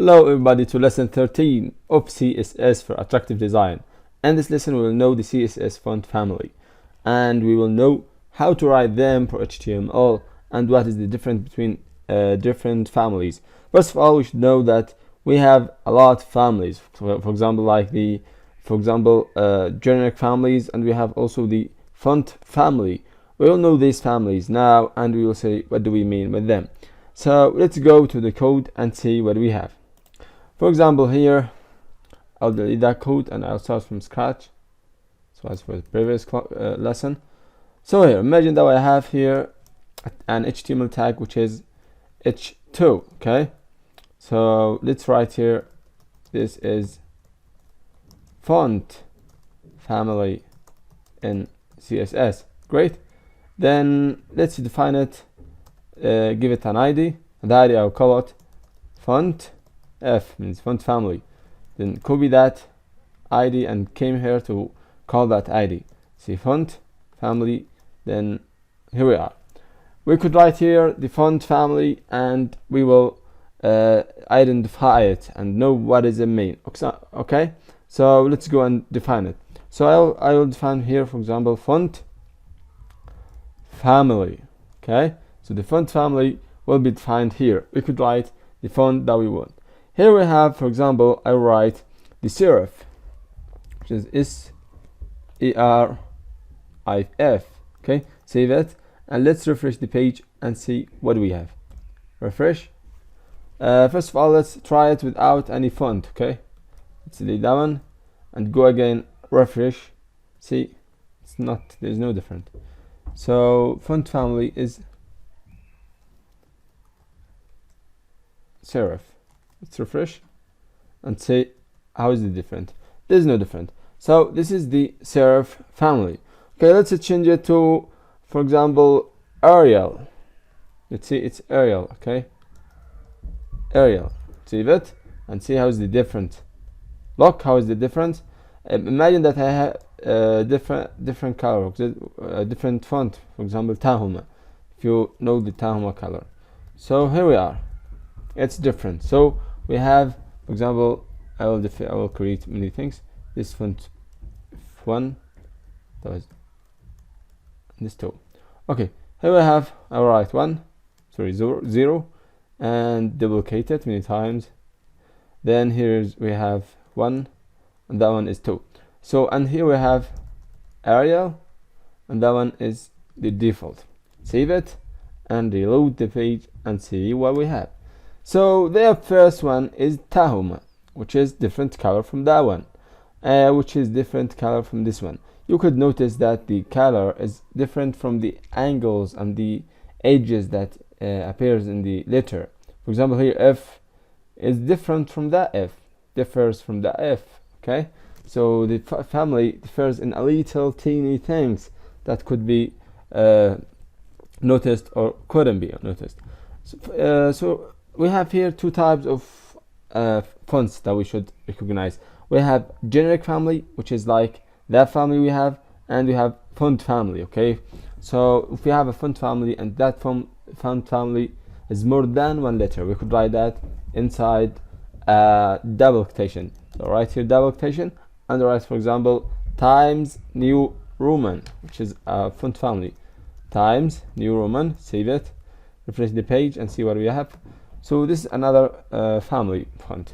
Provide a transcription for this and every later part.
Hello everybody to lesson 13 of CSS for attractive design. In this lesson we will know the CSS font family and we will know how to write them for HTML and what is the difference between different families. First of all, we should know that we have a lot of families, for example like the generic families, and we have also the font family. We will know these families now and we will say what do we mean with them. So let's go to the code and see what we have. For example, here I'll delete that code and I'll start from scratch, so as for the previous lesson. So here, imagine that I have here an HTML tag which is h2. Okay, so let's write here, this is font family in CSS. Great. Then let's define it, give it an ID, and the ID I'll call it font. F means font family. Then copy that ID and came here to call that ID. See, font family. Then here we are. We could write here the font family and we will identify it and know what is it mean. Okay, so let's go and define it. So I will define here, for example, font family. Okay, so the font family will be defined here. We could write the font that we want. Here we have, for example, I write the serif, which is serif. Okay, save it and let's refresh the page and see what we have. Refresh. First of all, let's try it without any font. Okay, let's delete that one and go again, refresh. See, it's not, there's no different. So font family is serif. Let's refresh and see how is it different. There's no different. So this is the serif family. Okay, let's change it to, for example, Arial. Let's see, it's Arial. Okay, Arial. Save it and see how is the different. Look how is the difference. Imagine that I have different color, different font. For example, Tahoma. If you know the Tahoma color. So here we are. It's different. So we have, for example, I will create many things. This font one, that was this two. Okay, here we have, I will write 0 and duplicate it many times. Then here we have 1 and that one is 2. So, and here we have Arial and that one is the default. Save it and reload the page and see what we have. So the first one is Tahoma, which is different color from that one, which is different color from this one. You could notice that the color is different from the angles and the edges that appears in the letter. For example, here F is different from that F, differs from the F. Okay, so the family differs in a little teeny things that could be noticed or couldn't be noticed. So we have here two types of fonts that we should recognize. We have generic family, which is like that family we have, and we have font family. Okay, so if we have a font family and that font family is more than one letter, we could write that inside double quotation. So right here double quotation and write, for example, Times New Roman, which is a font family. Times New Roman. Save it, refresh the page and see what we have. So this is another family font.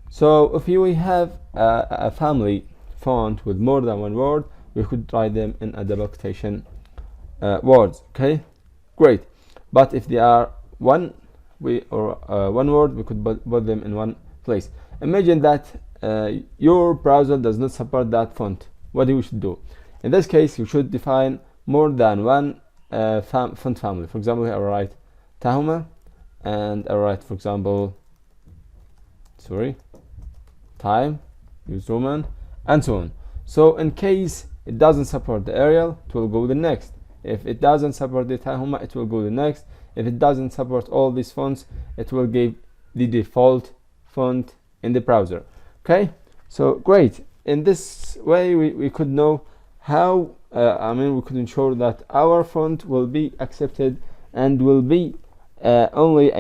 So if we have a family font with more than one word, we could write them in a double quotation words. Okay, great. But if they are one word, we could put them in one place. Imagine that your browser does not support that font. What you should do? In this case, you should define more than one font family. For example, here I write Tahoma. And I write, for example, Time, use Roman, and so on. So in case it doesn't support the Arial, it will go the next. If it doesn't support the Tahoma, it will go the next. If it doesn't support all these fonts, it will give the default font in the browser. Okay, so great. In this way, we could know how, we could ensure that our font will be accepted and will be only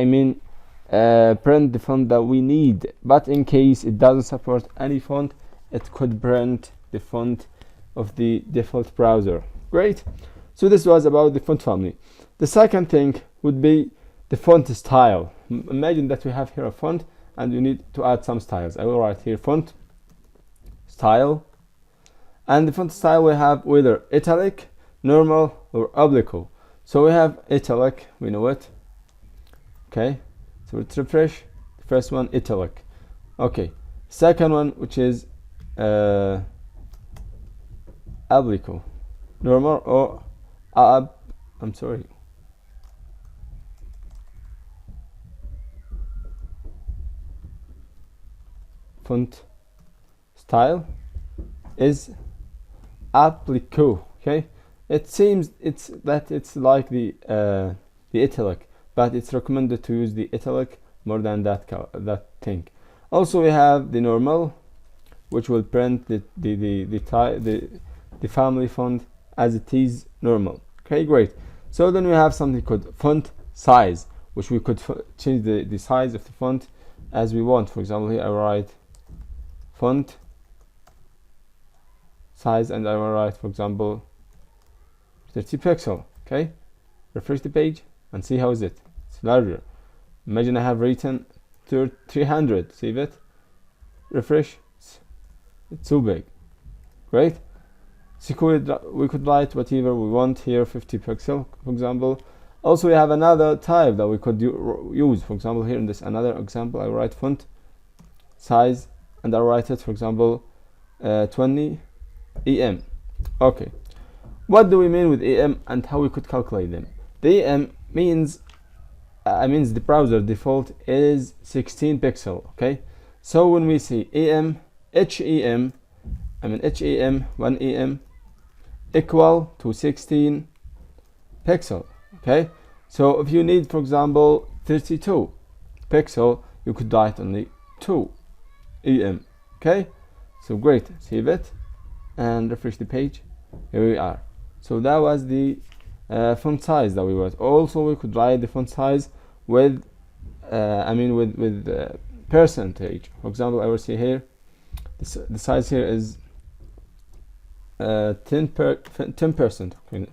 print the font that we need, but in case it doesn't support any font, it could print the font of the default browser. Great. So this was about the font family. The second thing would be the font style. Imagine that we have here a font and you need to add some styles. I will write here font style, and the font style we have whether italic, normal, or oblique. So we have italic, we know it. Okay, so let's refresh. The first one, italic. Okay, second one, which is oblique, normal, or I'm sorry, font style is applique. Okay, it seems it's like the italic, but it's recommended to use the italic more than that thing. Also we have the normal, which will print the family font as it is normal. Okay, great. So then we have something called font size, which we could change the size of the font as we want. For example, here I write font size, and I will write, for example, 30 pixel. Okay, refresh the page and see how is it. It's larger. Imagine I have written 300. Save it, refresh. It's so big. Great. So we could write whatever we want here, 50 pixel, for example. Also we have another type that we could use. For example, here in this another example, I write font size, and I write it, for example, 20 em. Okay, what do we mean with em and how we could calculate them? The em means the browser default is 16 pixel. Okay, so when we say em, hem 1 em equal to 16 pixel. Okay, so if you need, for example, 32 pixel, you could write only 2 em. Okay, so great. Save it and refresh the page. Here we are. So that was the font size that we wrote. Also we could write the font size with percentage. For example, I will see here the size here is 10%. Okay,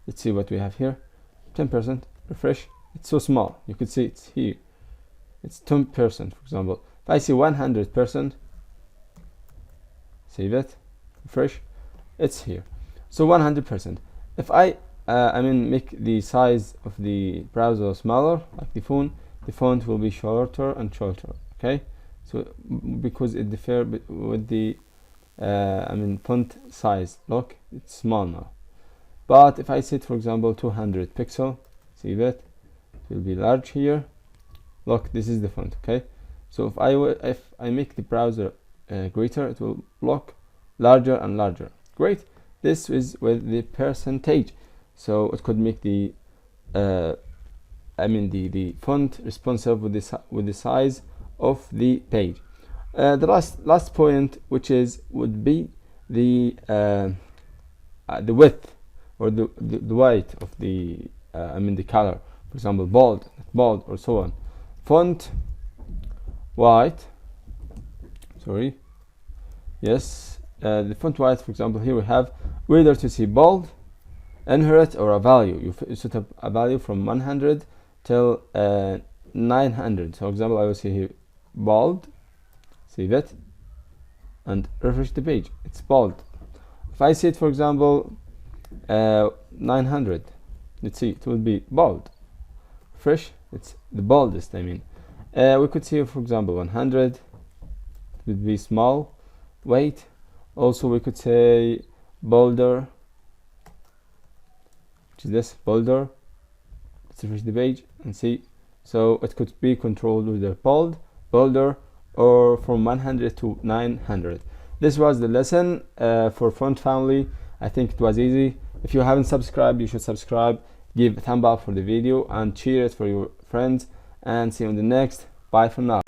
let's see what we have here. 10%. Refresh. It's so small. You could see it's here. It's 10%. For example, if I see 100%, save it. Refresh. It's here. So 100%. If I make the size of the browser smaller, like the font will be shorter and shorter. Okay, so because it differs with the font size. Look, it's small now. But if I set, for example, 200 pixel, see that it will be large here. Look, this is the font. Okay, so if I make the browser greater, it will look larger and larger. Great. This is with the percentage, so it could make the the font responsive with the size of the page. The last point, which would be the width or the weight of the the color. For example, bold, or so on. Font white. Sorry. Yes. The font weight, for example, here we have whether to see bold, inherit, or a value. You set up a value from 100 till 900. So, for example, I will see here bold. Save it and refresh the page. It's bold. If I set, for example, 900, let's see, it will be bold. Refresh. It's the boldest. We could see, for example, 100. It would be small. Weight. Also, we could say bolder, which is this, bolder. Let's refresh the page and see. So it could be controlled with the bold, bolder, or from 100 to 900. This was the lesson for font family. I think it was easy. If you haven't subscribed, you should subscribe. Give a thumb up for the video and share it for your friends. And see you on the next. Bye for now.